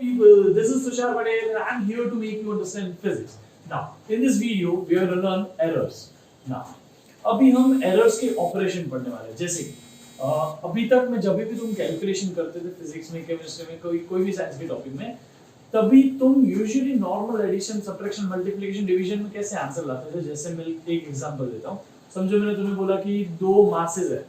people, this is Tushar Patel and I'm here to make you understand physics. Now, in this video, we are going to learn errors. Now, अभी हम errors के operation पढ़ने वाले हैं. जैसे अभी तक में जब भी तुम कैलकुलेशन करते थे फिजिक्स में, केमिस्ट्री में, कोई भी साइंस के टॉपिक में, तभी तुम usually normal addition, subtraction, multiplication, division में कैसे आंसर लाते थे. जैसे मैं एक एग्जांपल देता हूँ. समझो मैंने तुम्हें बोला कि दो मासेस है,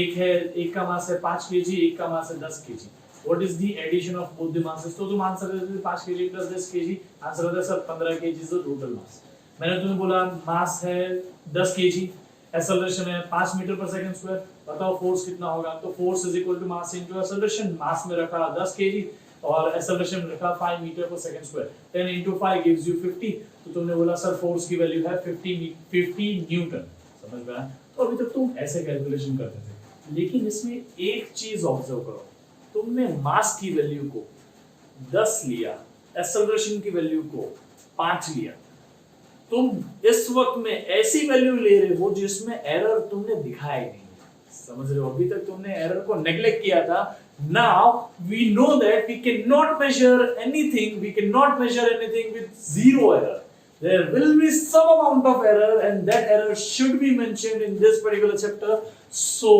एक का मास है 5 kg, एक का मास है 10 kg. What is the addition of both the masses? तो तुम आंसर देते 5 kg plus 10 kg, आंसर होता है sir 15 kg is the total mass. मैंने तुम्हें बोला मास है 10 kg, एक्सेलरेशन है 5 मीटर पर सेकंड स्क्वायर, बताओ फोर्स कितना होगा. तो force is equal to mass into acceleration. Mass में रखा 10 kg और एक्सेलरेशन में रखा 5 मीटर पर second square. 10 into 5 gives you 50. तो तुमने बोला सर फोर्स की वैल्यू है 50 न्यूटन. समझ में आया. तो अभी तक तुम ऐसे कैलकुलेशन करते थे, लेकिन इसमें एक चीज ऑब्जर्व करो. तुमने मास की वैल्यू को 10 लिया, एक्सेलरेशन की वैल्यू को 5 लिया. तुम इस वक्त में ऐसी वैल्यू ले रहे हो जिसमें एरर तुमने दिखाया नहीं. समझ रहे हो. अभी तक तुमने एरर को नेग्लेक्ट किया था. Now we know that we can not measure anything with zero error. There will be some amount of error and that error should be mentioned in this particular chapter. So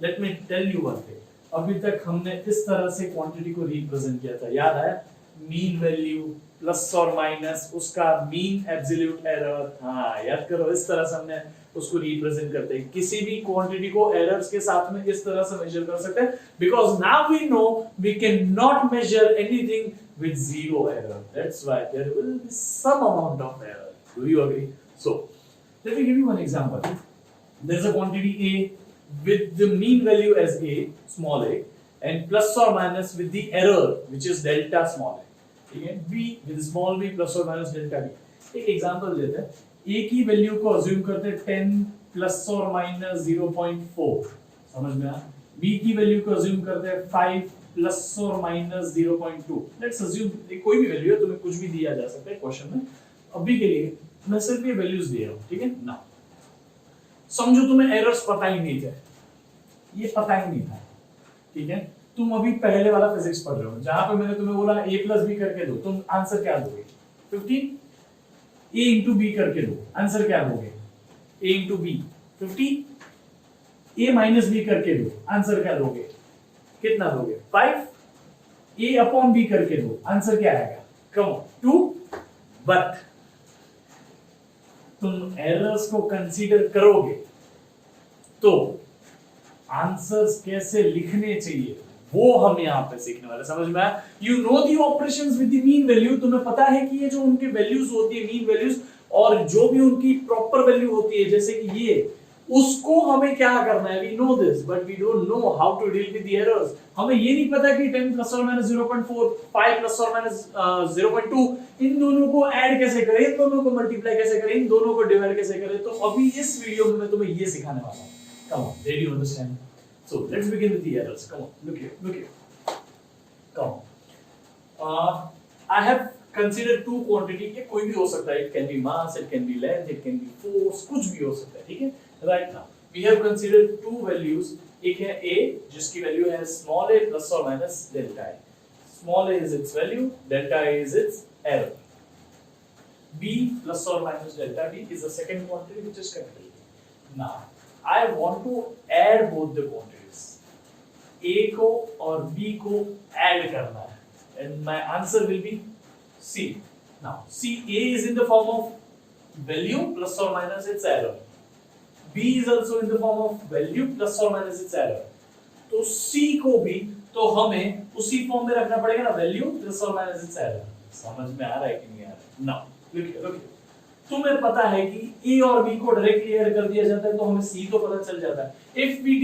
let me tell you one thing. अभी तक हमने इस तरह से quantity को represent किया था. याद है, मीन वैल्यू प्लस और माइनस उसका मीन एब्सोल्यूट एरर. हाँ याद करो, इस तरह से हमने उसको रिप्रेजेंट करते हैं. किसी भी क्वांटिटी को एरर्स के साथ में इस तरह से मेजर कर सकते हैं, because now we know we can not measure anything with zero error. That's why there will be some amount of error. Do you agree? So let me give you one example. There's a quantity A with the mean value as A, small a, and plus or minus with the error which is delta small a. ठीक है. B with small b plus or minus delta b. एक example लेते हैं. A की value को assume करते हैं 10 plus or minus 0.4. समझ में आया. B की वैल्यू को अज्यूम करते हैं 5 प्लस और माइनस 0.2. लेट्स अज्यूम कोई भी वैल्यू है, तुम्हें कुछ भी दिया जा सकता है क्वेश्चन में. अभी के लिए मैं सिर्फ ये वैल्यूज दे रहा हूं. ठीक है ना. समझो तुम्हें एरर्स पता ही नहीं थे, ये पता ही नहीं था. ठीक है. तुम अभी पहले वाला फिजिक्स पढ़ रहे हो जहां पे मैंने तुम्हें बोला a प्लस b करके दो. तुम आंसर क्या दोगे? 15. a इंटू b करके दो. आंसर क्या दोगे? a into b 50. a minus b करके दो. आंसर क्या दोगे? कितना दोगे? 5. a अपॉन b करके दो. आंसर क्या आएगा? कम 2. बट तुम एरर्स को कंसीडर करोगे तो आंसर्स कैसे लिखने चाहिए वो हम यहाँ पे सीखने वाले. समझ में आया? You know the operations with the mean value. तुम्हें पता है कि ये जो उनके वैल्यूज होती है, मीन वैल्यूज, और जो भी उनकी प्रॉपर वैल्यू होती है, जैसे कि ये, उसको हमें क्या करना है. We know this but we don't know how to deal with the errors. हमें ये नहीं पता कि 10 प्लस और माइनस 0.4, 5 प्लस और माइनस 0.2, इन दोनों को ऐड कैसे करें, इन दोनों को मल्टीप्लाई कैसे करें, इन दोनों को डिवाइड कैसे करें. तो अभी इस वीडियो में मैं तुम्हें ये सिखाने वाला हूं. Come on, did you understand? So let's begin with the errors. Come on, look here. Come on. I have considered two quantity. ये कोई भी हो सकता है. It can be mass, it can be length, it can be force, कुछ भी हो सकता है. ठीक है. Right now we have considered two values. एक है a जिसकी वैल्यू है small a plus or minus delta a. Small a is its value, delta a is its error. b plus or minus delta b is the second quantity which is calculated. Now I want to add both the quantities. a को और b को add करना है. And my answer will be C. Now, C, A is in the form of value plus or minus its error. B is also in the form of value plus or minus its error. तो C को भी तो हमें उसी form में रखना पड़ेगा ना, value plus or minus its error. समझ में आ रहा है कि नहीं आ रहा है? Now, look here. तुम्हें पता है कि A और B को डायरेक्टली ऐड कर दिया जाता है तो हमें C तो पता चल जाता है. If we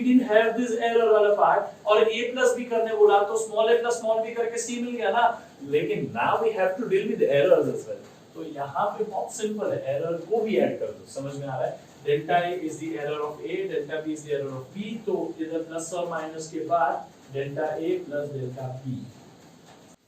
didn't have this error वाला पार्ट और A plus B करने बोला तो small a plus small b करके C मिल गया ना. लेकिन now we have to deal with errors as well. तो यहाँ पे बहुत सिंपल है, एरर को भी ऐड कर दो. समझ में आ रहा है? Delta A is the error of A, delta B is the error of B. तो इधर प्लस और माइनस के बाद delta A plus delta B.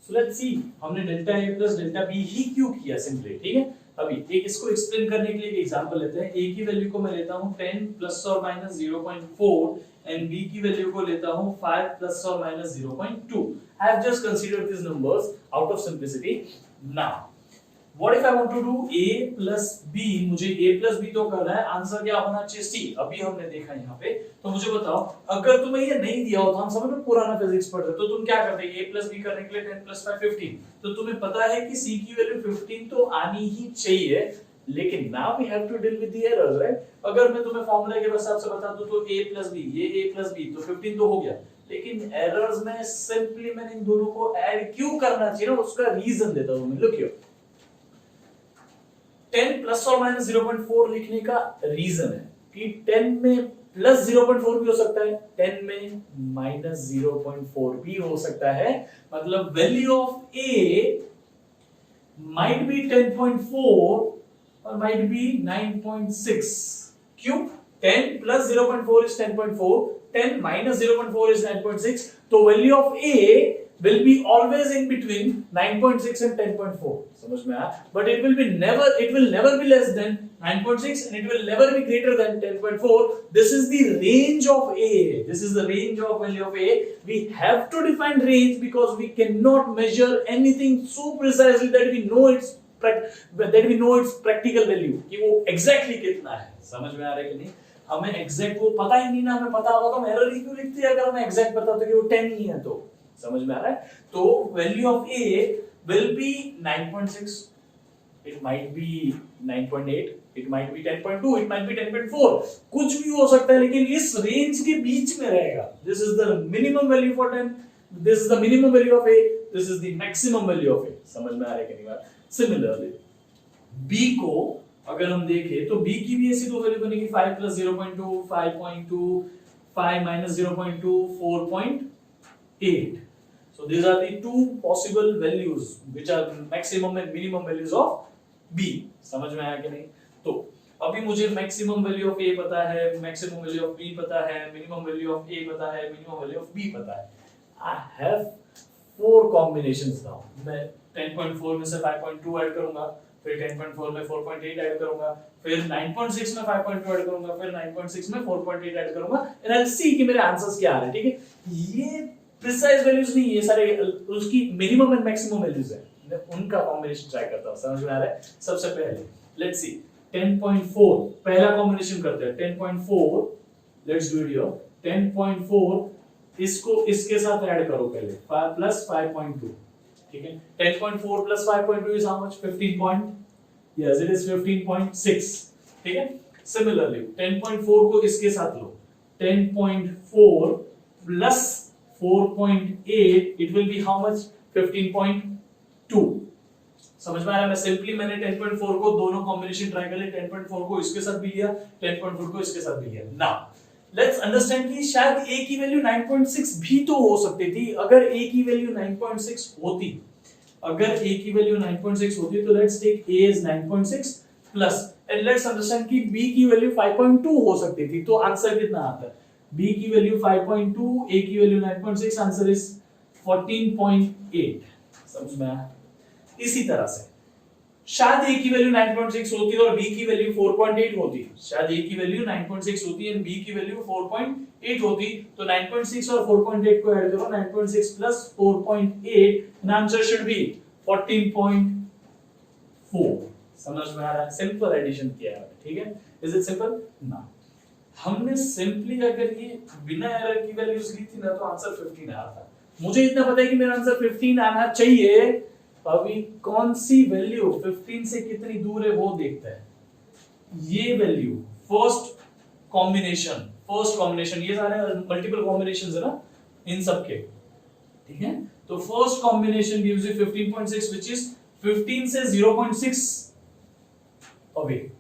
So let's see, हमने delta A plus delta B ही क्यों किया सिंपली. ठीक है. अभी एक इसको एक्सप्लेन करने के लिए एक एग्जांपल लेते हैं. a की वैल्यू को मैं लेता हूं 10 प्लस और माइनस 0.4 एंड b की वैल्यू को लेता हूं 5 प्लस और minus 0.2. I have just considered these numbers out of simplicity. Now what if I want to do a plus b? मुझे a plus b तो करना है, आंसर क्या होना चाहिए c? अभी हमने देखा यहाँ पे, तो मुझे बताओ अगर तुम्हें ये नहीं दिया होता, हम सब लोग पुराना फिजिक्स पढ़ रहे, तो तुम क्या करते? a plus b करने के लिए 10 plus 5 15, तो तुम्हें पता है कि c की वैल्यू 15 तो आनी ही चाहिए, लेकिन now we have to deal with the errors, right? अगर मैं तुम्हें फॉर्मूला के हिसाब से बता दूं तो a plus b, ये a plus b तो 15 तो हो गया, लेकिन एरर्स में सिंपली मैंने इन दोनों को ऐड क्यों करना चाहिए ना, उसका रीजन देता हूं मैं। लुक हियर, 10 प्लस और माइनस 0.4 लिखने का रीजन है कि 10 में प्लस 0.4 भी हो सकता है, 10 में माइनस 0.4 भी हो सकता है, मतलब value of a might be 10.4 और माइट बी 9.6। क्यों? 10 प्लस 0.4 is 10.4, 10 minus 0.4 is 9.6, तो value of a will be always in between 9.6 and 10.4, समझ में आया? But it will never be less than 9.6 and it will never be greater than 10.4. This is the range of a, this is the range of value of a. We have to define range because we cannot measure anything so precisely that we know its practical value, कि वो exactly कितना है, समझ में आ रहा है कि नहीं? हमें exact वो पता ही नहीं ना, हमें पता होगा तो हम error ही क्यों लिखते हैं अगर हमें exact पता होता कि वो 10 ही है, तो समझ में आ रहा है? तो value of a will be 9.6, it might be 9.8, it might be 10.2, it might be 10.4, कुछ भी हो सकता है, लेकिन इस रेंज के बीच में रहेगा। This is the minimum value for 10, this is the minimum value of a, this is the maximum value of a, समझ में आ रहा है कि नहीं बात? Similarly b को अगर हम देखें तो b की भी ऐसी दो वैल्यू बनेगी, 5 plus 0.2, 5.2, 5 minus 0.2, 4.8. So these are the two possible values which are maximum and minimum values of b, समझ में आया कि नहीं? तो अभी मुझे maximum value of a पता है, maximum value of b पता है, minimum value of a पता है, minimum value of b पता है। I have 4 combinations now. मैं 10.4 में से 5.2 ऐड करूंगा, फिर 10.4 में 4.8 ऐड करूंगा, फिर 9.6 में 5.2 ऐड करूंगा, फिर 9.6 में 4.8 ऐड करूंगा, and I'll see कि मेरे आंसर्स क्या आ रहे हैं, ठीक है? ये प्रिसाइज वैल्यूज नहीं, ये सारे उसकी मिनिमम एंड मैक्सिमम वैल्यूज है, मैं उनका कॉम्बिनेशन ट्राई करता हूं, समझ में आ रहा है? सबसे पहले लेट्स सी 10.4 पहला कॉम्बिनेशन करते हैं। 10.4 लेट्स डू इट हियर। 10.4 इसको इसके साथ ऐड करो पहले, 5 प्लस 5.2, ठीक है? 10.4 plus 5.2 is how much? 15. Yes it is 15.6, ठीक है? सिमिलरली 10.4 को इसके साथ लो, 10.4 plus 4.8 it will be how much? 15.2, समझ में आ रहा है? मैं सिंपली मैंने 10.4 को दोनों कॉम्बिनेशन ट्राई कर लिए, 10.4 को इसके साथ भी लिया, 10.4 को इसके साथ भी लिया। नाउ लेट्स अंडरस्टैंड कि शायद a की वैल्यू 9.6 भी तो हो सकती थी। अगर a की वैल्यू 9.6 होती, अगर a की वैल्यू 9.6 होती तो let's take a is 9.6 plus and let's understand कि b की वैल्यू 5.2 हो सकती थी, तो आंसर कितना आता है? b की वैल्यू 5.2, a की वैल्यू 9.6, आंसर इज 14.8, समझ में आया? इसी तरह से शायद a की वैल्यू 9.6 होती और b की वैल्यू 4.8 होती, शायद a की वैल्यू 9.6 होती एंड b की वैल्यू 4.8 होती, तो 9.6 और 4.8 को ऐड करो, 9.6 plus 4.8 and answer should be 14.4, समझ में आ रहा है? सिंपल एडिशन किया है, ठीक है? Is it simple? ना, हमने सिंपली अगर ये बिना एरर की वैल्यूज ली थी ना तो आंसर 15 आ रहा था। मुझे इतना पता है कि मेरा आंसर 15 आना चाहिए, अभी कौन सी वैल्यू 15 से कितनी दूर है वो देखते हैं। ये वैल्यू फर्स्ट कॉम्बिनेशन, ये सारे मल्टीपल कॉम्बिनेशंस है ना इन सब के, ठीक है? तो first combination gives you 15.6 which is 15 से 0.6 away.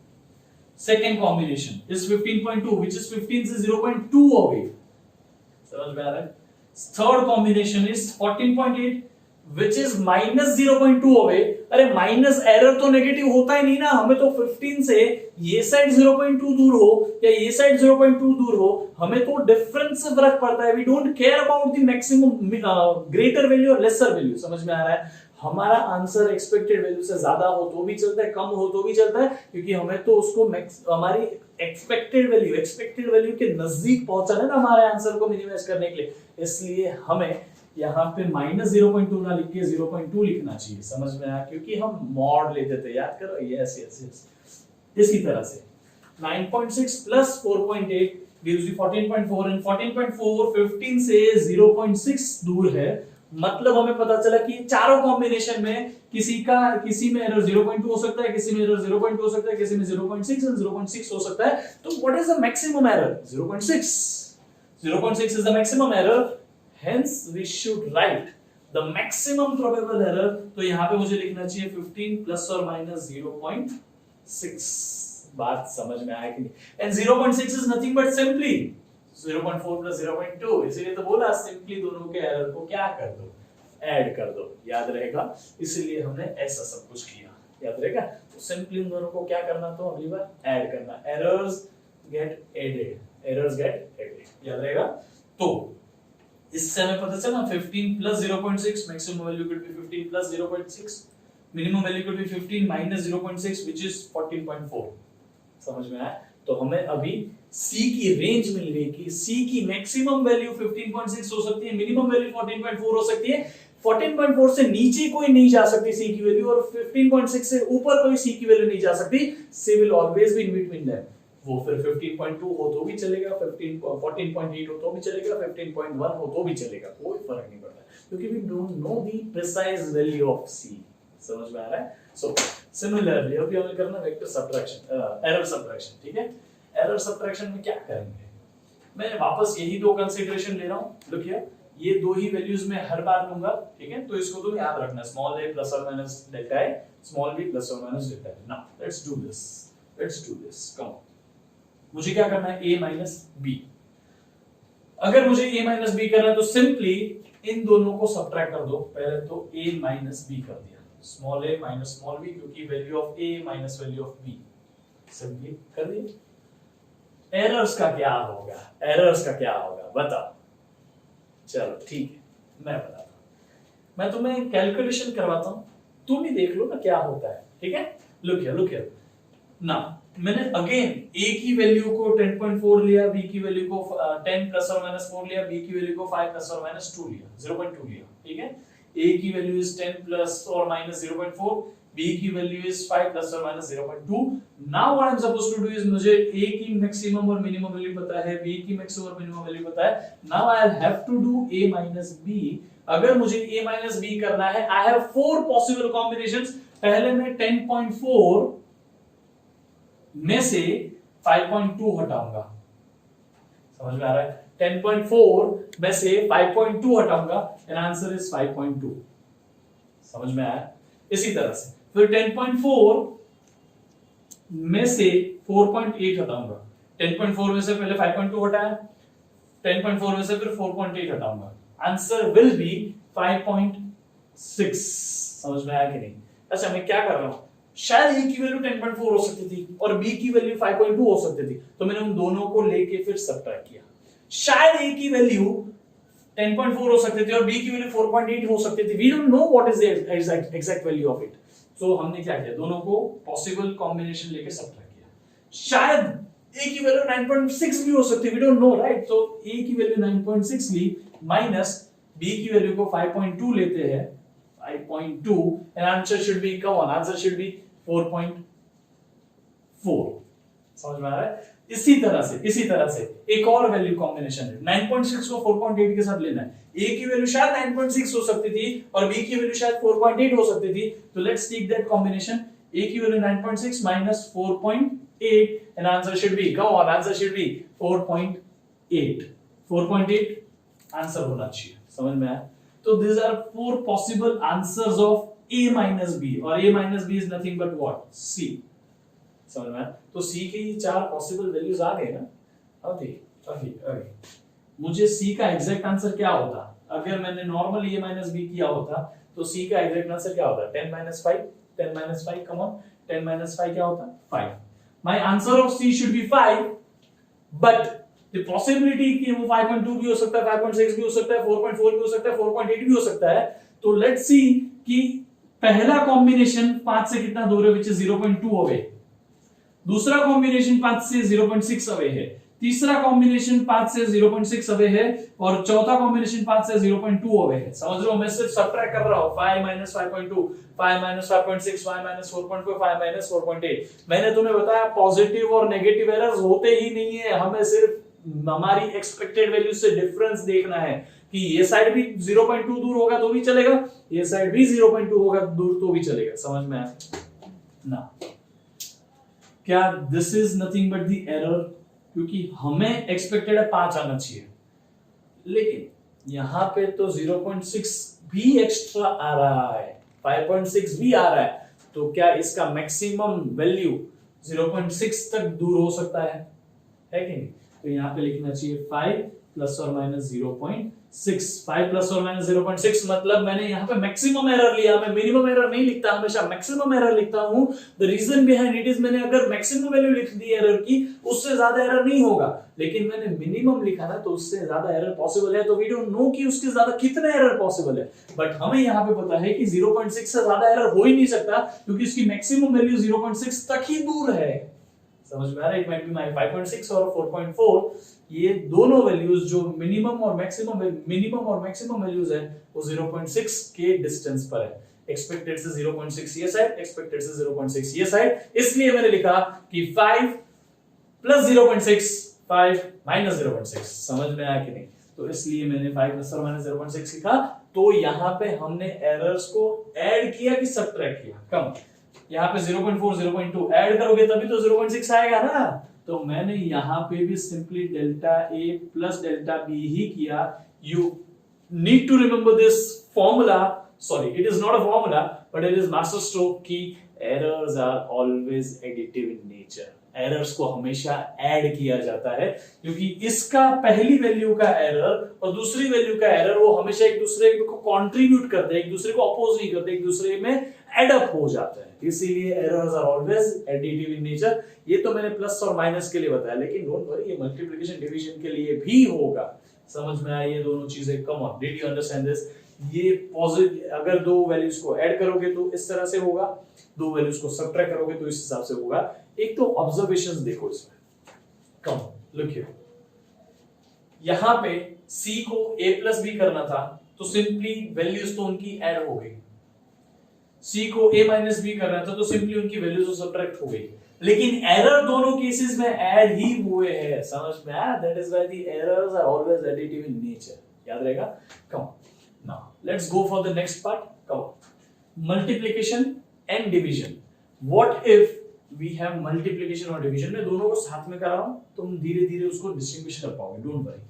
Second combination is 15.2 which is 15 से 0.2 away, समझ में आ रहा है? Third combination is 14.8 which is minus 0.2 away। अरे माइनस एरर तो नेगेटिव होता ही नहीं ना, हमें तो 15 से ये साइड 0.2 दूर हो या ये साइड 0.2 दूर हो, हमें तो डिफरेंस से फर्क पड़ता है। We don't care about the maximum greater value और लेसर वैल्यू, समझ में आ रहा है? हमारा आंसर एक्सपेक्टेड वैल्यू से ज्यादा हो तो भी चलता है, कम हो तो भी चलता है, क्योंकि हमें तो उसको हमारी एक्सपेक्टेड वैल्यू के नजदीक पहुंचाना है ना हमारे आंसर को मिनिमाइज करने के लिए। इसलिए हमें यहाँ पे -0.2 ना लिख के 0.2 लिखना चाहिए, समझ में आया, क्योंकि हम मॉड लेते थे, याद करो, यस यस यस। इसी तरह से 9.6 प्लस 4.8 gives you 14.4 and 14.4 15 से 0.6 दूर है, मतलब हमें पता चला कि चारों कॉम्बिनेशन में किसी में एरर 0.2 हो सकता है, किसी में एरर 0.2 हो सकता है, किसी में 0.6 and 0.6 हो सकता है। तो what is the maximum error? 0.6। 0.6 is the maximum error, hence we should write the maximum probable error। तो यहाँ पे मुझे लिखना चाहिए 15 प्लस और माइनस 0.6। बात समझ में आया कि नहीं? And 0.6 is nothing but simply 0.4 plus 0.2, इसीलिए तो बोला सिंपली दोनों के एरर को क्या कर दो, ऐड कर दो, याद रहेगा, इसीलिए हमने ऐसा सब कुछ किया, याद रहेगा। तो सिंपली दोनों को क्या करना, तो अगली बार ऐड करना, errors get added, errors get added, याद रहेगा। तो इससे हमें पता चला 15 plus 0.6, maximum value could be 15 plus 0.6, minimum value could be 15 minus 0.6 which is 14.4, समझ में आया। तो हमें अभी C की रेंज मिल गई कि C की मैक्सिमम वैल्यू 15.6 हो सकती है, मिनिमम वैल्यू 14.4 हो सकती है, 14.4 से नीचे कोई नहीं जा सकती C की वैल्यू, और 15.6 से ऊपर कोई C की वैल्यू नहीं जा सकती, C will always be in between them। वो फिर 15.2 हो तो भी चलेगा, 14.8 हो तो भी चलेगा, 15.1 हो तो भी चलेगा, कोई फर्क नहीं पड़ता, क्योंकि we don't know the precise value of C, समझ में आ रहा है। सो सिमिलरली अभी हमें करना वेक्टर सब्ट्रैक्शन, एरर सब्ट्रैक्शन, ठीक है। एरर सब्ट्रैक्शन में क्या करेंगे, मैं वापस यही दो कंसीडरेशन ले रहा हूं, लुक हियर, ये दो ही वैल्यूज में हर बार लूंगा, ठीक है। तो इसको तुम याद रखना, स्मॉल a प्लस और minus delta a, small b plus और minus delta a। Now let's do this, come, मुझे क्या करना है, a माइनस b। अगर मुझे a माइनस b करना है तो सिंपली इन दोनों को सब्ट्रैक्ट कर दो, पहले तो a माइनस b कर दिया, small a minus small b, क्योंकि value of a minus value of b, simply कर दिया। एरर्स का क्या होगा, एरर्स का क्या होगा बताओ, चलो ठीक है, मैं बताता हूं, मैं तुम्हें कैलकुलेशन करवाता हूं, तुम ही देख लो ना क्या होता है, ठीक है। लुक हियर ना, मैंने अगेन a की वैल्यू को 10.4 लिया, b की वैल्यू को 10 प्लस और माइनस 4 लिया, b की वैल्यू को 5 प्लस और माइनस 2 लिया, 0.2 लिया, ठीक है। a की वैल्यू इज 10 प्लस और माइनस 0.4, b की वैल्यू इज 5 प्लस और minus 0.2। Now what I am supposed to do is, मुझे a की मैक्सिमम और मिनिमम वैल्यू पता है, b की मैक्सिमम और मिनिमम वैल्यू पता है, now I have to do a minus b। अगर मुझे a माइनस b करना है, आई हैव 4 पॉसिबल कॉम्बिनेशंस। पहले मैं 10.4 में से 5.2 हटाऊंगा, समझ में आ रहा है, 10.4 में से 5.2 हटाऊंगा, एंड आंसर इज 5.2, समझ में आया। इसी तरह से फिर 10.4 में से 4.8 हटाऊंगा, 10.4 में से पहले 5.2 हटाया, 10.4 में से फिर 4.8 हटाऊंगा, आंसर विल बी 5.6, समझ में आया कि नहीं। अच्छा मैं क्या कर रहा हूं, शायद a की वैल्यू 10.4 हो सकती थी और b की वैल्यू 5.2 हो सकती थी, तो मैंने उन दोनों को लेके फिर सब्ट्रैक्ट किया। शायद a की वैल्यू 10.4 हो सकती थी और b की वैल्यू 4.8 हो सकती थी, we don't know what is the exact value of it. So हमने क्या किया, दोनों को पॉसिबल कॉम्बिनेशन लेके सब्ट्रैक्ट किया। शायद a की वैल्यू 9.6 भी हो सकती है, वी डोंट नो राइट। तो a की वैल्यू 9.6 ली, माइनस b की वैल्यू को 5.2 लेते हैं, 5.2, and answer should be, come on, answer should be 4.4, समझ में आ रहा है। इसी तरह से एक और वैल्यू कॉम्बिनेशन है, 9.6 को 4.8 के साथ लेना है, a की वैल्यू शायद 9.6 हो सकती थी और b की वैल्यू शायद 4.8 हो सकती थी, तो let's take that combination, a की value 9.6 minus 4.8, and answer should be, come on, answer should be 4.8, 4.8 answer होना चाहिए, समझ में आया। तो these are 4 possible answers of a minus b, और a minus b is nothing but what, c, समझ में आया। तो c के ये 4 पॉसिबल वैल्यूज आ गए ना। अभी मुझे c का एग्जैक्ट आंसर क्या होता, अगर मैंने नॉर्मल a minus b किया होता तो c का एग्जैक्ट आंसर क्या होता, 10 minus 5, 10 minus 5, come on, 10 minus 5 क्या होता, 5। My answer of c should be 5, but the possibility कि वो 5.2 भी हो सकता है, 5.6 भी हो सकता है, 4.4 भी हो सकता है, 4.8 भी हो सकता है। तो लेट्स सी कि पहला कॉम्बिनेशन 5 से कितना दूर है, which is 0.2 अवे, दूसरा कॉम्बिनेशन 5 से 0.6 अवे है, तीसरा कॉम्बिनेशन पाथ से 0.6 अवे है और चौथा कॉम्बिनेशन पाथ से 0.2 अवे है। समझ रहे हो, मैं सिर्फ सबट्रैक्ट कर रहा हूं 5 - 5.2, 5 - 5.6, 5 - 4.4, 5 - 4.8। मैंने तुम्हें बताया पॉजिटिव और नेगेटिव एरर्स होते ही नहीं है, हमें सिर्फ हमारी एक्सपेक्टेड वैल्यू से डिफरेंस देखना है कि ये साइड भी 0.2 दूर होगा तो भी चलेगा, ये साइड भी 0.2 होगा दूर तो भी चलेगा। समझ में आया ना? क्या this is nothing but the error, क्योंकि हमें एक्सपेक्टेड है 5 आना चाहिए, लेकिन यहां पे तो 0.6 भी एक्स्ट्रा आ रहा है, 5.6 भी आ रहा है, तो क्या इसका मैक्सिमम वैल्यू 0.6 तक दूर हो सकता है कि नहीं? तो यहां पे लिखना चाहिए 5 ± 0.6। 5 ± 0.6 मतलब मैंने यहां पे मैक्सिमम एरर लिया, मैं मिनिमम एरर नहीं लिखता, हमेशा मैक्सिमम एरर लिखता हूं। The reason behind it is, मैंने अगर मैक्सिमम वैल्यू लिख दी एरर की, उससे ज्यादा एरर नहीं होगा, लेकिन मैंने मिनिमम लिखा ना, तो उससे ज्यादा एरर पॉसिबल है, तो वी डोंट नो कि उसके ज्यादा कितने एरर पॉसिबल है, बट हमें यहां पे पता है कि 0.6 से ज्यादा एरर हो ही नहीं सकता, क्योंकि इसकी मैक्सिमम वैल्यू 0.6 तक ही दूर है। समझ में आ रहा है? इट माइट बी माय 5.6 और 4.4, ये दोनों वैल्यूज जो मिनिमम और मैक्सिमम वैल्यूज है, वो 0.6 के डिस्टेंस पर है। एक्सपेक्टेड से 0.6 ये साइड, एक्सपेक्टेड से 0.6 ये साइड, इसलिए मैंने लिखा कि 5 + 0.6, 5 - 0.6। समझ में आया कि नहीं? तो इसलिए मैंने 5 ± 0.6 लिखा। तो यहां पे हमने एरर्स को ऐड किया कि सबट्रैक्ट किया? कम। यहाँ पे 0.4, 0.2 ऐड करोगे तभी तो 0.6 आएगा ना। तो मैंने यहाँ पे भी simply delta A plus delta B ही किया। You need to remember this formula, sorry it is not a formula but it is master stroke की errors are always additive in nature. Errors को हमेशा ऐड किया जाता है, क्योंकि इसका पहली वैल्यू का एरर और दूसरी वैल्यू का एरर वो हमेशा एक दूसरे को कंट्रीब्यूट करते हैं, एक दूसरे को अपोज नहीं करते, एक दूसरे में एड अप हो जाता है, इसीलिए errors are always additive in nature. ये तो मैंने प्लस और माइनस के लिए बताया, लेकिन डोंट वरी ये मल्टीप्लिकेशन डिवीजन के लिए भी होगा। समझ में आया ये दोनों चीजें? Come on, did you understand this? ये पॉजिटिव, अगर दो वैल्यूज को ऐड करोगे तो इस तरह से होगा, दो वैल्यूज को सबट्रैक्ट करोगे तो इस हिसाब से होगा। एक तो ऑब्जर्वेशंस देखो इसमें, कम लुक हियर, यहां पे c को a प्लस b करना था तो सिंपली वैल्यूज तो उनकी ऐड हो गई, c को a माइनस b करना था तो सिंपली उनकी वैल्यूज तो सबट्रैक्ट हो गई, लेकिन एरर दोनों केसेस में ऐड ही हुए हैं। समझ में आया? That is why the errors are always additive in nature. याद रहेगा? Come now let's go for the next part. Come multiplication and division. What if we have multiplication और डिवीजन? मैं दोनों को साथ में कर रहा हूं, तुम धीरे धीरे उसको डिस्टिंग्विश कर पाओगे, डोंट वरी।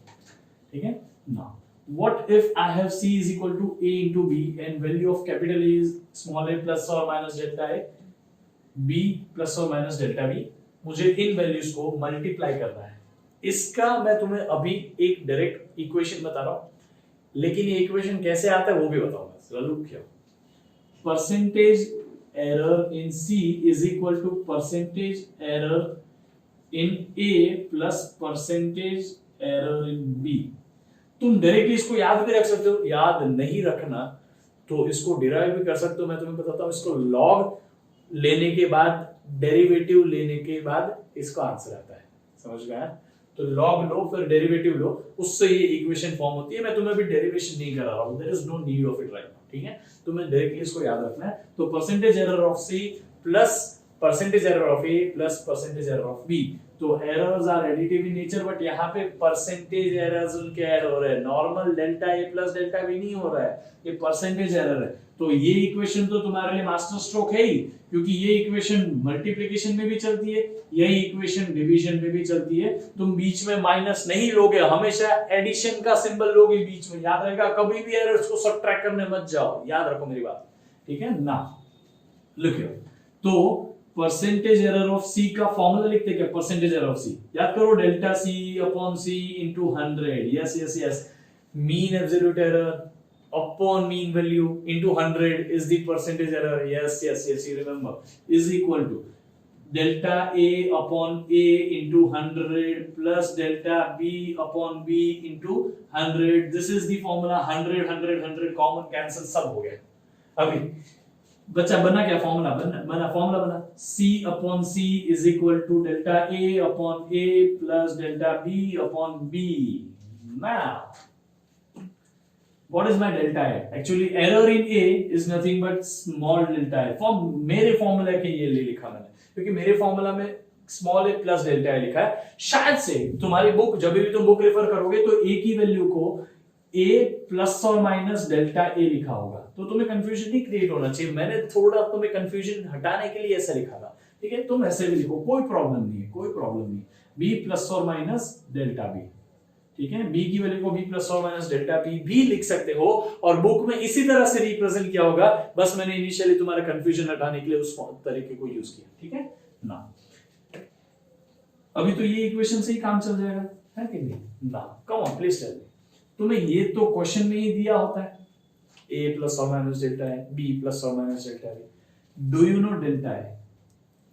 ठीक है? Now what if I have c is equal to a into b and value of capital A is small a plus or minus delta a, b plus or minus delta b, मुझे इन values को multiply करना है। इसका मैं तुम्हें अभी एक direct equation बता रहा हूं, लेकिन ये इक्वेशन कैसे आता है वो भी बताऊंगा। Look here, percentage error in c is equal to percentage error in a plus percentage error in b। तुम डायरेक्टली इसको याद भी रख सकते हो, याद नहीं रखना तो इसको डिराइव भी कर सकते हो। मैं तुम्हें बताता हूं, इसको लॉग लेने के बाद, डेरिवेटिव लेने के बाद इसका आंसर आता है। समझ गया? तो लॉग लो फिर डेरिवेटिव लो, उससे ये इक्वेशन फॉर्म होती है। मैं तुम्हें अभी डेरिवेशन नहीं करा रहा हूं, there is no need of it right now. ठीक है? तुम्हें डायरेक्टली इसको याद रखना है। तो percentage error of C plus percentage error of A plus percentage error of B. तो errors are additive in nature, but यहाँ पे परसेंटेज एरर्स उनके ऐड हो रहे हैं, normal delta A plus delta B नहीं हो रहा है, ये परसेंटेज एरर है। तो ये इक्वेशन तो तुम्हारे लिए मास्टर स्ट्रोक है ही, क्योंकि ये इक्वेशन मल्टीप्लिकेशन में भी चलती है, यही इक्वेशन डिवीजन में भी चलती है। तुम बीच में माइनस नहीं लोगे, हमेशा एडिशन का सिंबल लोगे बीच में। याद रहेगा? कभी भी एरर्स को सबट्रैक्ट करने मत जाओ, याद रखो मेरी बात। ठीक है ना? लुक हियर, तो परसेंटेज एरर ऑफ सी का फॉर्मूला लिखते क्या? परसेंटेज एरर ऑफ सी याद करो, delta C upon C into 100। Yes yes yes, mean absolute error upon mean value into 100 is the percentage error. Yes yes yes, you remember, is equal to delta A upon A into 100 plus delta B upon B into 100। This is the formula. 100 100 100 common cancel सब हो गया। अभी बच्चा बना क्या formula बना C upon C is equal to delta A upon A plus delta B upon B. Now what is my delta A? Actually error in A is nothing but small delta A. मेरे formula के ये ले लिखा मैंने, क्योंकि मेरे formula में small a plus delta A लिखा है. शायद से तुम्हारी बुक, जब भी तुम बुक रेफर करोगे तो A की वैल्यू को a प्लस और माइनस डेल्टा A लिखा होगा, तो तुम्हें कंफ्यूजन नहीं क्रिएट होना चाहिए. मैंने थोड़ा तुम्हें कंफ्यूजन हटाने के लिए ऐसा लिखा था, ठीक है. तुम ऐसे भी लिखो, कोई प्रॉब्लम नहीं है. b प्लस और माइनस डेल्टा B, ठीक है. b की वैल्यू को b प्लस और माइनस डेल्टा B भी लिख सकते हो, और बुक में इसी तरह से रिप्रेजेंट किया होगा. बस मैंने इनिशियली तुम्हारा कंफ्यूजन हटाने के लिए उस तरीके को यूज किया, ठीक है ना. अभी तो ये इक्वेशन से ही काम चल जाएगा, है कि नहीं ना. Come on please tell me, तुम्हें ये तो क्वेश्चन में ही दिया होता है, a प्लस और माइनस डेल्टा है, b प्लस और माइनस डेल्टा है. डू यू नो डेल्टा है?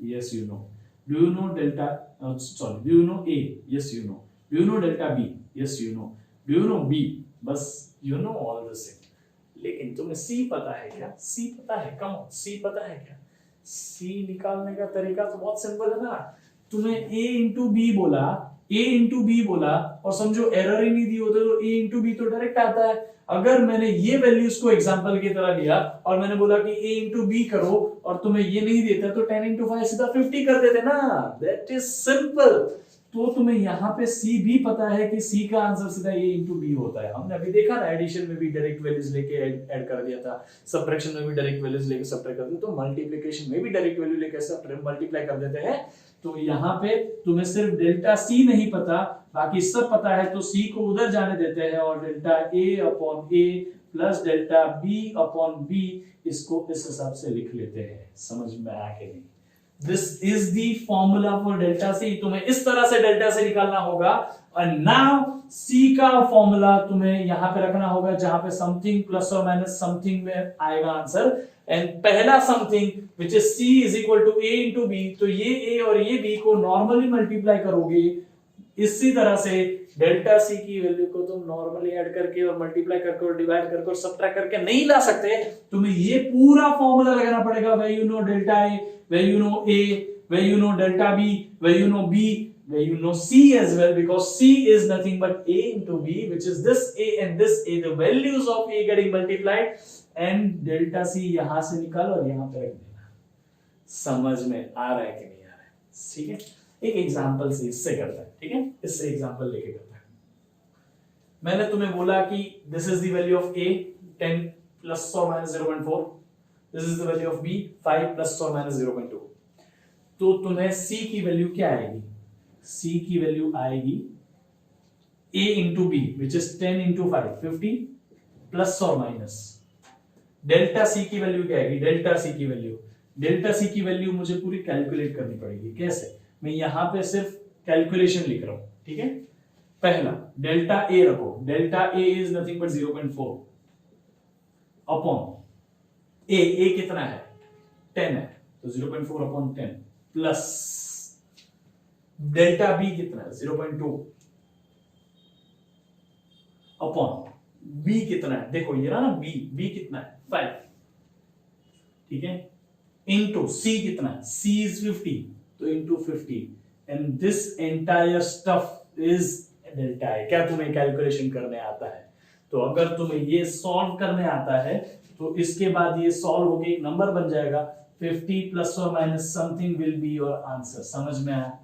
Yes you know. Do you know delta, sorry, do you know a? Yes you know. Do you know delta b? Yes you know. Do you know b? बस you know all the same. लेकिन तुम्हें c पता है क्या? c पता है? Come on, c पता है क्या? c निकालने का तरीका तो बहुत सिंपल है ना. तुम्हें a इंटू बी बोला, a इंटू बी बोला, और समझो एरर ही नहीं दी होते तो a इंटू बी तो डायरेक्ट आता है. अगर मैंने ये वैल्यूज को एग्जांपल की तरह लिया और मैंने बोला कि a इंटू बी करो, और तुम्हें ये नहीं देता तो 10 इंटू 5 सीधा 50 कर देते ना. That is simple. तो तुम्हें यहाँ पे c भी पता है कि c का आंसर सीधा a इंटू बी होता है. हमने अभी देखा ना, एडिशन में भी डायरेक्ट वैल्यूज लेके ऐड कर दिया था, सबट्रैक्शन में भी डायरेक्ट वैल्यूज लेके सब्ट्रैक्ट कर दिया, तो मल्टीप्लिकेशन में भी डायरेक्ट वैल्यू लेके मल्टीप्लाई कर देते हैं. तो यहाँ पे तुम्हें सिर्फ डेल्टा C नहीं पता, बाकी सब पता है, तो C को उधर जाने देते हैं और delta A upon A plus delta B upon B इसको इस हिसाब से लिख लेते हैं. समझ में आया कि नहीं? This is the formula for delta C. तुम्हें इस तरह से डेल्टा C निकालना होगा. और नाउ C का फॉर्मूला तुम्हें यहां पे रखना होगा, जहां पे समथिंग प्लस और माइनस समथिंग में आएगा आंसर. एंड पहला something which is C is equal to A into B, तो ये A और ये B को नॉर्मली मल्टीप्लाई करोगे. इसी तरह से डेल्टा C की वैल्यू को तुम नॉर्मली ऐड करके और मल्टीप्लाई करके और डिवाइड करके और सब्ट्रैक्ट करके नहीं ला सकते. तुम्हें ये पूरा फॉर्मूला लगाना पड़ेगा. where you know delta A, where you know A, where you know delta B, where you know B, where you know C as well, because C is nothing but A into B, which is this A and this A, the values of A getting multiplied, and delta C यहां से निकाल और यहां पे रख देना. समझ में आ रहा है कि नहीं आ रहा है? ठीक है, एक एग्जांपल से इससे करता है, ठीक है, इससे एग्जांपल लेके करता है. मैंने तुम्हें बोला कि this is the value of A 10 plus और minus 0.4, this is the value of B 5 plus और माइनस 0.2. तो तुम्हें C की वैल्यू क्या आएगी? C की वैल्यू आएगी A into B which is 10 into 5 50 plus और माइनस. डेल्टा C की वैल्यू क्या आएगी? डेल्टा C की वैल्यू मुझे पूरी कैलकुलेट करनी पड़ेगी. कैसे? मैं यहां पे सिर्फ कैलकुलेशन लिख रहा हूं, ठीक है. पहला डेल्टा A रखो. Delta A is nothing but 0.4 upon A कितना है? 10 है, तो 0.4 अपॉन 10 प्लस डेल्टा B कितना है? 0.2 अपॉन B कितना है? देखो ये रहा ना B कितना है? 5, ठीक है, इनटू C कितना है? C इज 50, तो into 50, and this entire stuff is delta है. क्या तुम्हें कैलकुलेशन करने आता है? तो अगर तुम्हें ये सॉल्व करने आता है तो इसके बाद ये सॉल्व होके एक नंबर बन जाएगा 50 प्लस और माइनस something will be your answer. समझ में आया?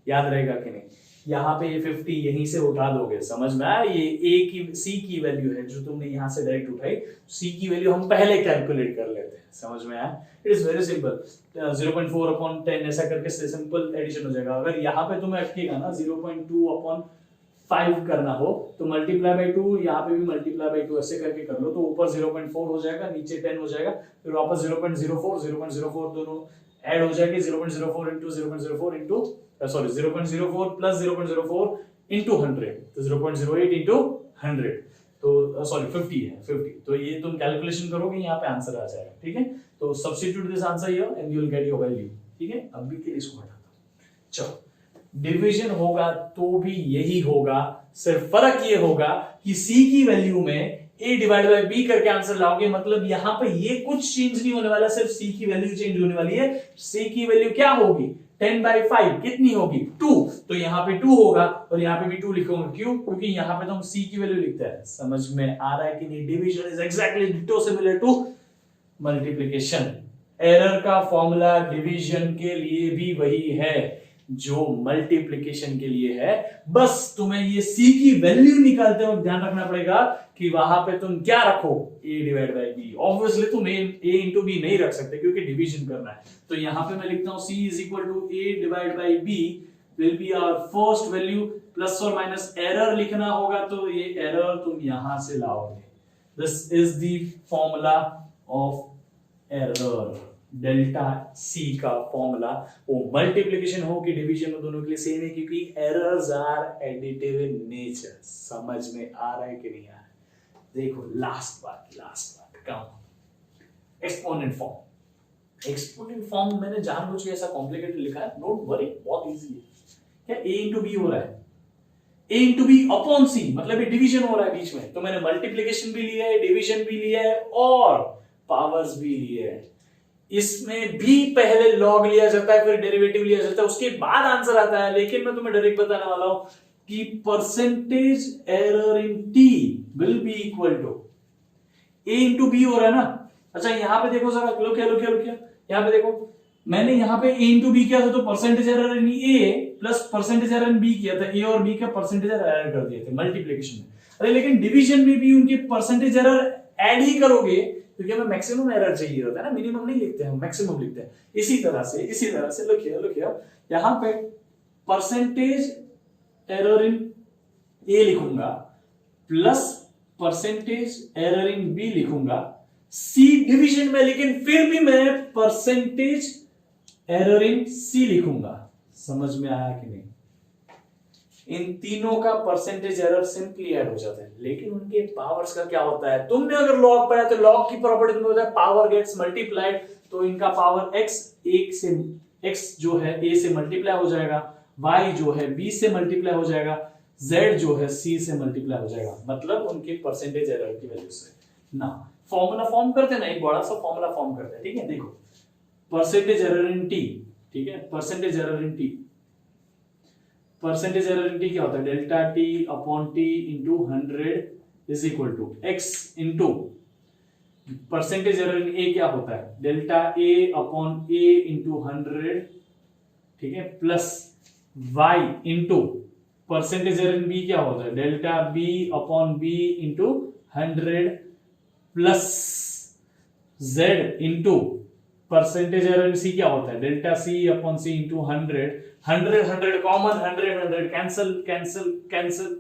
याद रहेगा कि नहीं? यहाँ पे ये 50 यहीं से उठा दोगे. समझ में आया? ये A की C की वैल्यू है जो तुमने यहाँ से डायरेक्ट उठाई. C की वैल्यू हम पहले कैलकुलेट कर लेते हैं. समझ में आया? It is very simple. 0.4 upon 10 ऐसा करके सिंपल एडिशन हो जाएगा. अगर यहाँ पे तुम्हें अटकेगा ना 0.2 अपॉन 5 करना हो तो मल्टीप्लाई बाय 2, यहाँ पे भी मल्टीप्लाई बाय 2 ऐसे करके कर लो, तो ऊपर 0.4 हो जाएगा, नीचे 10 हो जाएगा, फिर वापस 0.04 दोनों ऐड हो जाएंगे. 0.04 into 0.04 into sorry 0.04 plus 0.04 into 100, तो 0.08 इंटू 100, तो सॉरी 50 है 50. तो ये तुम कैलकुलेशन करोगे, यहाँ पे आंसर आ जाएगा. ठीक है, तो substitute this answer here and you will get your value. ठीक है, अभी के लिए इसको हटाता हूं. चलो, डिवीजन होगा तो भी यही होगा, सिर्फ फर्क ये होगा कि C की वैल्यू में a डिवाइड बाय b करके आंसर लाओगे, मतलब यहां पे ये कुछ चेंज नहीं होने वाला, सिर्फ c की वैल्यू चेंज होने वाली है। c की वैल्यू क्या होगी 10/5 कितनी होगी 2, तो यहाँ पे 2 होगा और यहाँ पे भी 2 लिखोगे, क्यों? क्योंकि यहाँ पे तो हम c की वैल्यू लिखते हैं। समझ में आ रहा है कि नहीं? Division is exactly ditto similar to multiplication. Error का फॉर्मूला डिवीजन के लिए भी वही है जो मल्टीप्लिकेशन के लिए है, बस तुम्हें ये c की वैल्यू निकालते वक्त ध्यान रखना पड़ेगा कि वहां पे तुम क्या रखो, a divide by b। Obviously तुम a इंटू b नहीं रख सकते क्योंकि डिवीजन करना है, तो यहां पे मैं लिखता हूं c is equal to a divide by b will be our first value, plus और माइनस एरर लिखना होगा, तो ये एरर तुम यहां से लाओगे। This is the formula of error. Delta C का फॉर्मूला, वो मल्टीप्लिकेशन हो कि डिवीजन हो, दोनों के लिए सेम है, क्योंकि errors are additive in nature. समझ में आ रहा है कि नहीं आ रहा है? देखो लास्ट बात कम एक्सपोनेंट फॉर्म। एक्सपोनेंट फॉर्म मैंने जानबूझ के ऐसा कॉम्प्लिकेटेड लिखा है, डोंट वरी, बहुत इजी है। क्या a इंटू बी हो रहा है, a इंटू बी अपॉन सी, मतलब ये डिवीजन हो रहा है बीच में, तो मैंने मल्टीप्लिकेशन भी लिया है, डिवीजन भी लिया है और पावर्स भी लिए है। इसमें भी पहले लॉग लिया जाता है, फिर डेरिवेटिव लिया जाता है, उसके बाद आंसर आता है। लेकिन मैं तुम्हें डायरेक्ट बताने वाला हूं कि percentage error in t will be equal to a into B हो रहा है ना। अच्छा यहां पे देखो जरा, लो क्या यहां पे देखो, मैंने यहां पे a इंटू बी किया था, तो percentage error in a plus percentage error in b किया था, a और b का परसेंटेज एरर ऐड कर दिए थे मल्टीप्लिकेशन में। अरे लेकिन डिवीजन में भी उनके परसेंटेज एरर ऐड ही करोगे, क्योंकि हमें मैक्सिमम एरर चाहिए होता है ना, मिनिमम नहीं लिखते हैं, मैक्सिमम लिखते हैं। इसी तरह से लिखिए यहां पे परसेंटेज एरर इन ए लिखूंगा plus percentage error in B लिखूंगा, सी डिवीजन में, लेकिन फिर भी मैं परसेंटेज एरर इन सी लिखूंगा। समझ में आया कि नहीं? इन तीनों का परसेंटेज एरर सिंपली ऐड हो जाता है, लेकिन उनके पावर्स का क्या होता है? तुमने अगर लॉग पढ़ा तो लॉग की प्रॉपर्टी में होता है पावर गेट्स मल्टीप्लाइड, तो इनका पावर x एक से x जो है a से मल्टीप्लाई हो जाएगा, y जो है b से मल्टीप्लाई हो जाएगा, z जो है c से मल्टीप्लाई हो जाएगा, मतलब उनके परसेंटेज एरर की वजह से। ना फॉर्मूला फॉर्म करते हैं ना, एक बड़ा सा फॉर्मूला फॉर्म करते हैं, ठीक है? देखो परसेंटेज एरर इन t, ठीक है, percentage error in t, percentage error in T क्या होता है? Delta T upon T into 100 is equal to X into percentage error in A क्या होता है? Delta A upon A into 100, ठीक है, plus Y into percentage error in B क्या होता है? Delta B upon B into 100 plus Z into percentage error in C क्या होता है? डेल्टा सी अपॉन सी इंटू 100 कॉमन, 100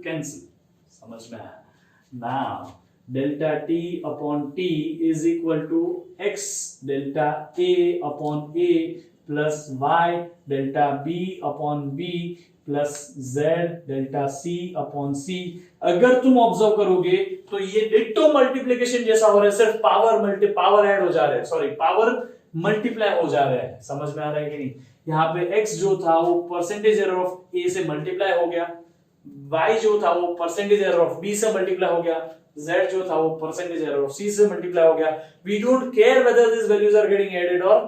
कैंसिल। समझ में आया? Now delta T upon T is equal to X delta A upon A plus Y delta B upon B plus Z delta C upon C. अगर तुम observe करोगे तो ये ditto multiplication जैसा हो रहा है, सिर्फ पावर ऐड हो जा रहे हैं, सॉरी पावर मल्टीप्लाई हो जा रहे हैं। समझ में आ रहा है कि नहीं? यहाँ पे x जो था वो परसेंटेज एरर ऑफ a से मल्टीप्लाई हो गया, y जो था वो परसेंटेज एरर ऑफ b से मल्टीप्लाई हो गया, z जो था वो परसेंटेज एरर ऑफ c से मल्टीप्लाई हो गया। We don't care whether this values are getting added और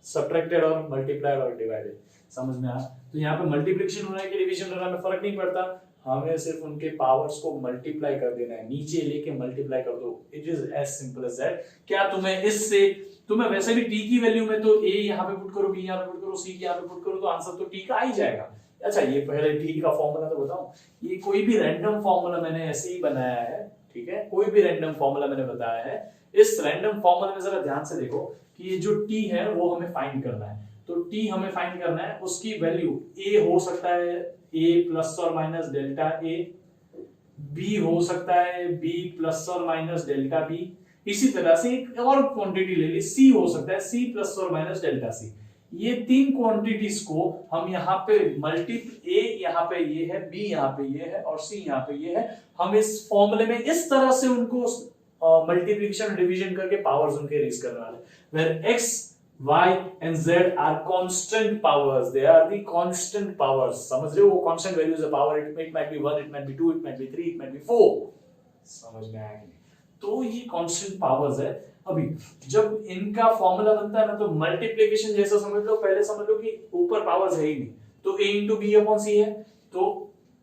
सब्ट्रैक्टेड और मल्टीप्लाइड और डिवाइडेड। समझ में आया? तो यहाँ पे मल्टीप्लिकेशन होना है कि डिवीजन होना है फर्क नहीं पड़ता, हमें सिर्फ उनके पावर्स को मल्टीप्लाई कर देना है, नीचे लेके मल्टीप्लाई कर दो। It is as simple as that. क्या तुम्हें इससे, तुम्हें वैसे भी t की वैल्यू में तो a यहाँ पे पुट करो, b यहाँ पे पुट करो, c यहाँ पे पुट करो, तो आंसर तो t का आ ही जाएगा। अच्छा ये पहले t का फॉर्मूला तो बताऊं, ये कोई भी रैंडम फॉर्मूला मैंने ऐसे ही बनाया है, ठीक है, कोई भी रैंडम फॉर्मूला मैंने बताया है। इस रैंडम फॉर्मूला में जरा ध्यान से देखो कि ये जो t है वो हमें फाइंड करना है, तो t हमें फाइंड करना है, उसकी वैल्यू a हो सकता है a प्लस और माइनस डेल्टा a, b हो सकता है b प्लस और माइनस डेल्टा b, इसी तरह से एक और क्वांटिटी ले ली c हो सकता है c प्लस और माइनस डेल्टा c। ये तीन क्वांटिटीज को हम यहाँ पे a यहाँ पे ये है, b यहाँ पे ये है और c यहाँ पे ये है, हम इस फॉर्मूले में इस तरह से उनको मल्टीप्लिकेशन डिवीजन करके पावर्स उनके रेज करने वाले, where x y and z are constant powers, they are the constant powers। समझ रहे हो? वो constant values of power, it might be 1, it might be 2, it might be 3, it might be 4। समझ में आया कि नहीं? तो ये कांस्टेंट पावर्स है। अभी जब इनका फॉर्मूला बनता है ना तो मल्टीप्लिकेशन जैसा समझ लो, पहले समझ लो कि ऊपर पावर्स है ही नहीं, तो a इंटू बी अपॉन सी है, तो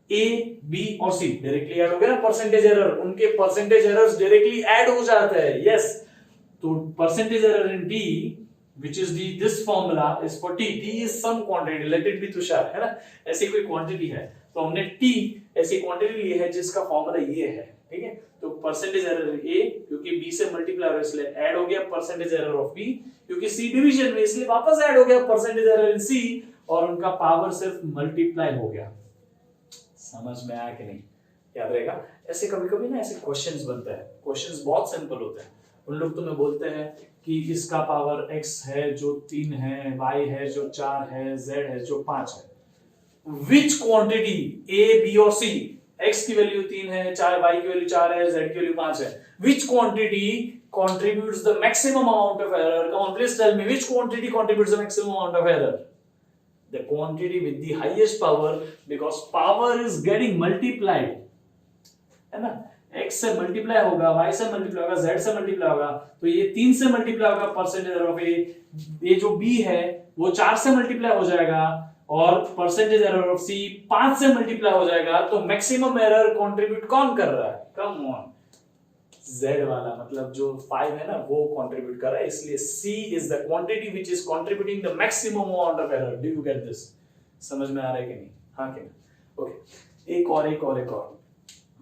a b और c डायरेक्टली ऐड हो गया ना, परसेंटेज एरर, उनके परसेंटेज एरर्स डायरेक्टली ऐड हो जाते हैं। यस, तो percentage error in t which is this formula is for t is some quantity, let it be Tushar, है ना, ऐसी कोई क्वांटिटी है, तो हमने t ऐसी क्वांटिटी ली है जिसका फॉर्मूला ये है, ठीक है। तो परसेंटेज एरर a क्योंकि b से मल्टीप्लाई हो इसलिए ऐड हो गया परसेंटेज एरर ऑफ b, क्योंकि c डिवीजन में इसलिए वापस ऐड हो गया परसेंटेज एरर इन c, और उनका पावर सिर्फ मल्टीप्लाई हो गया। समझ में आया कि नहीं, याद रहेगा। ऐसे कभी कभी ना ऐसे क्वेश्चंस बनते हैं, क्वेश्चंस बहुत सिंपल होते हैं, उन लोग तुम्हें बोलते हैं कि इसका पावर x है जो 3 है, y है जो 4 है, z है जो 5 है, which quantity a b और c, x की वैल्यू 3 है, 4 y की वैल्यू 4 है, z की वैल्यू 5 है, which quantity contributes the maximum amount of error? Come on, please tell me, which quantity contributes the maximum amount of error? The quantity with the highest power, because power is getting multiplied, है ना, x से multiply होगा, y से multiply होगा, z से multiply होगा, तो ये 3 से मल्टीप्लाई होगा परसेंटेज एरर ऑफ a, ये जो b है वो 4 से मल्टीप्लाई हो जाएगा, और परसेंटेज एरर ऑफ c 5 से मल्टीप्लाई हो जाएगा, तो मैक्सिमम एरर कंट्रीब्यूट कौन कर रहा है? कम ऑन, z वाला, मतलब जो 5 है ना वो कंट्रीब्यूट कर रहा है, इसलिए c is the quantity which is contributing the maximum amount of error. Do you get this? समझ में आ रहा है कि नहीं? हाँ कि नहीं? ओके, एक और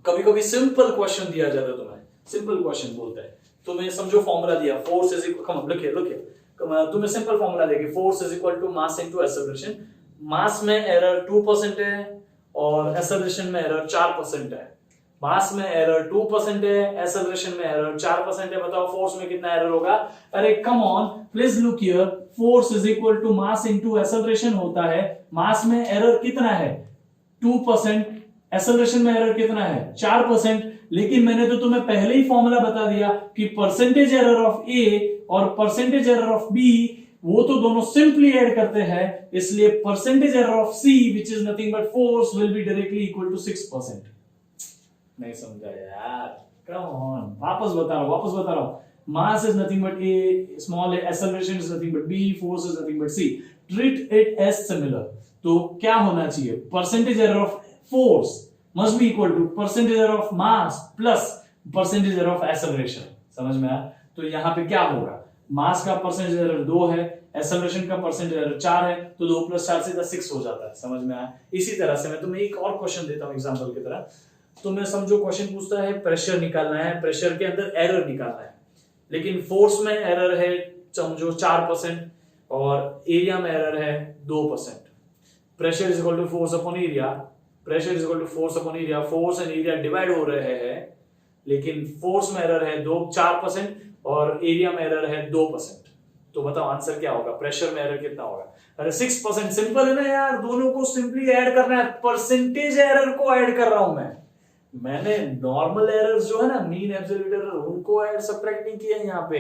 कभी कभी सिंपल क्वेश्चन दिया जाता है तुम्हें, सिंपल क्वेश्चन बोलता है तुम्हें, समझो फॉर्मूला दिया, फोर्स इज इक्वल, कम लिखिए तुम्हें सिंपल फॉर्मूला देगी, force is equal to mass into acceleration. Mass में एरर 2% है और एक्सेलरेशन में एरर 4% है। मास में एरर 2% है, एक्सेलरेशन में एरर 4% है, बताओ फोर्स में कितना एरर होगा? अरे come on, please look here, force is equal to mass into acceleration होता है, मास में एरर कितना है? 2%, एक्सेलरेशन में एरर कितना है? 4%। लेकिन मैंने तो तुम्हें पहले ही फॉर्मूला बता दिया कि परसेंटेज एरर ऑफ ए और परसेंटेज एरर ऑफ बी वो तो दोनों सिंपली ऐड करते हैं, इसलिए percentage error of C which is nothing but force will be directly equal to 6%। नहीं समझा यार? कम ऑन, वापस बता रहा हूं, mass is nothing but A, small A, acceleration is nothing but B, force is nothing but C, treat it as similar. तो क्या होना चाहिए? Percentage error of force must be equal to percentage error of mass plus percentage error of acceleration। समझ में आया? तो यहाँ पे क्या होगा? मास का परसेंटेज एरर 2 है, एक्सेलरेशन का परसेंटेज एरर 4 है, तो 2 + 4 सीधा 6 हो जाता है। समझ में आया? इसी तरह से मैं तुम्हें एक और क्वेश्चन देता हूँ एग्जांपल की तरह। तो मैं समझो क्वेश्चन पूछता है प्रेशर निकालना है, प्रेशर के अंदर एरर निकालना है, लेकिन फोर्स में एरर है समझो 4% और एरिया में एरर है 2%। Pressure is equal to force upon area, pressure is equal to force upon area, force and area divide हो रहे हैं, लेकिन फोर्स में एरर है 4% और एरिया में एरर है 2%। तो बताओ आंसर क्या होगा? प्रेशर में एरर कितना होगा? अरे 6%। सिंपल है ना यार, दोनों को सिंपली ऐड करना है, परसेंटेज एरर को ऐड कर रहा हूं मैंने नॉर्मल एरर्स जो है ना, मीन एब्सोल्यूट एरर, उनको ऐड सब्ट्रैक्ट नहीं किया यहाँ पे।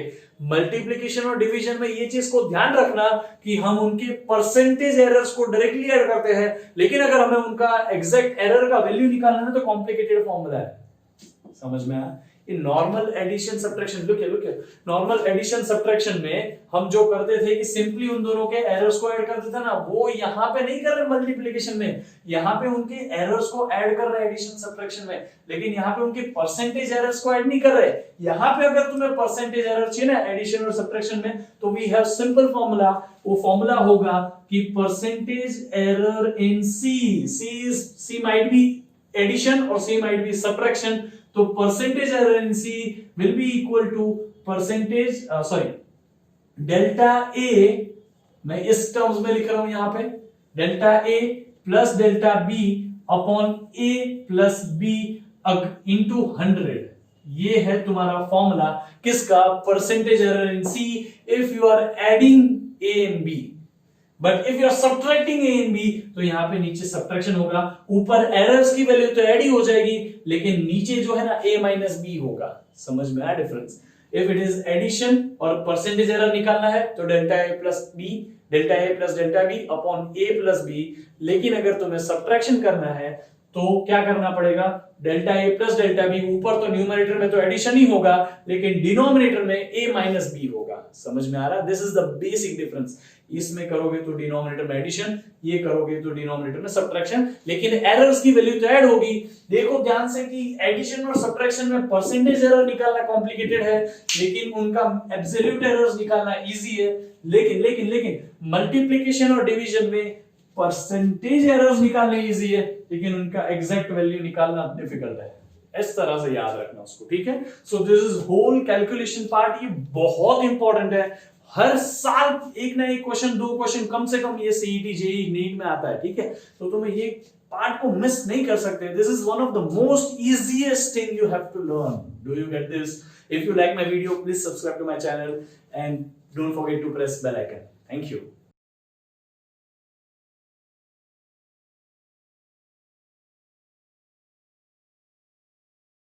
मल्टीप्लिकेशन और डिवीजन में ये चीज को ध्यान रखना कि हम उनके परसेंटेज एरर्स को डायरेक्टली ऐड करते हैं, लेकिन अगर हमें उनका एग्जैक्ट एरर का वैल्यू निकालना है तो कॉम्प्लिकेटेड फॉर्मूला है। समझ में आया? In normal addition subtraction, look here, normal addition subtraction में हम जो करते थे कि सिंपली उन दोनों के एरर्स को ऐड करते थे ना, वो यहाँ पे नहीं कर रहे मल्टीप्लिकेशन में, यहाँ पे उनके एरर्स को ऐड कर रहे एडिशन सब्ट्रैक्शन में, लेकिन यहाँ पे उनके परसेंटेज एरर्स को ऐड नहीं कर रहे। यहाँ पे अगर तुम्हें परसेंटेज एरर चाहिए ना एडिशन और सब्ट्रैक्शन में, तो वी हैव सिंपल फॉर्मूला, वो फॉर्मूला होगा कि percentage error in C might be addition और सी माइट बी सब्ट्रैक्शन, तो percentage error in C will be equal to percentage delta A, मैं इस टर्म्स में लिख रहा हूं यहां पे, delta A plus delta B upon A plus B into 100। ये है तुम्हारा फॉर्मूला किसका? Percentage error in C if you are adding A and B, but if you are subtracting A and B, तो यहां पे नीचे सब्ट्रैक्शन होगा, ऊपर एरर्स की वैल्यू तो ऐड ही हो जाएगी, लेकिन नीचे जो है ना a माइनस बी होगा। समझ में आया difference? If it is addition और परसेंटेज एरर निकालना है तो delta A plus delta B upon A plus B, लेकिन अगर तुम्हें सब्ट्रैक्शन करना है तो क्या करना पड़ेगा, delta A plus delta B, ऊपर तो न्यूमरेटर में तो एडिशन ही होगा लेकिन डिनोमिनेटर में ए माइनस बी होगा। समझ में आ रहा है? This is the basic difference. इसमें करोगे तो डिनोमिनेटर में एडिशन, ये करोगे तो डिनोमिनेटर में सब्ट्रैक्शन, लेकिन एरर्स की वैल्यू तो ऐड होगी। देखो ध्यान से कि एडिशन और सब्ट्रैक्शन में परसेंटेज एरर निकालना कॉम्प्लिकेटेड है लेकिन उनका एब्सोल्यूट एरर्स निकालना इजी है। लेकिन मल्टीप्लिकेशन और डिवीजन में परसेंटेज एरर्स निकालने इजी है लेकिन उनका एग्जैक्ट वैल्यू निकालना डिफिकल्ट है। इस तरह से याद रखना उसको, ठीक है। So this is whole calculation part, ये बहुत इंपॉर्टेंट है। हर साल एक ना एक क्वेश्चन, दो क्वेश्चन कम से कम ये सीईटी जेईई नीट में आता है, ठीक है। तो तुम्हें ये पार्ट को मिस नहीं कर सकते। This is one of the most easiest thing you have to learn. Do you get this? If you like my video, please subscribe to my channel and don't forget to press bell icon. Thank you.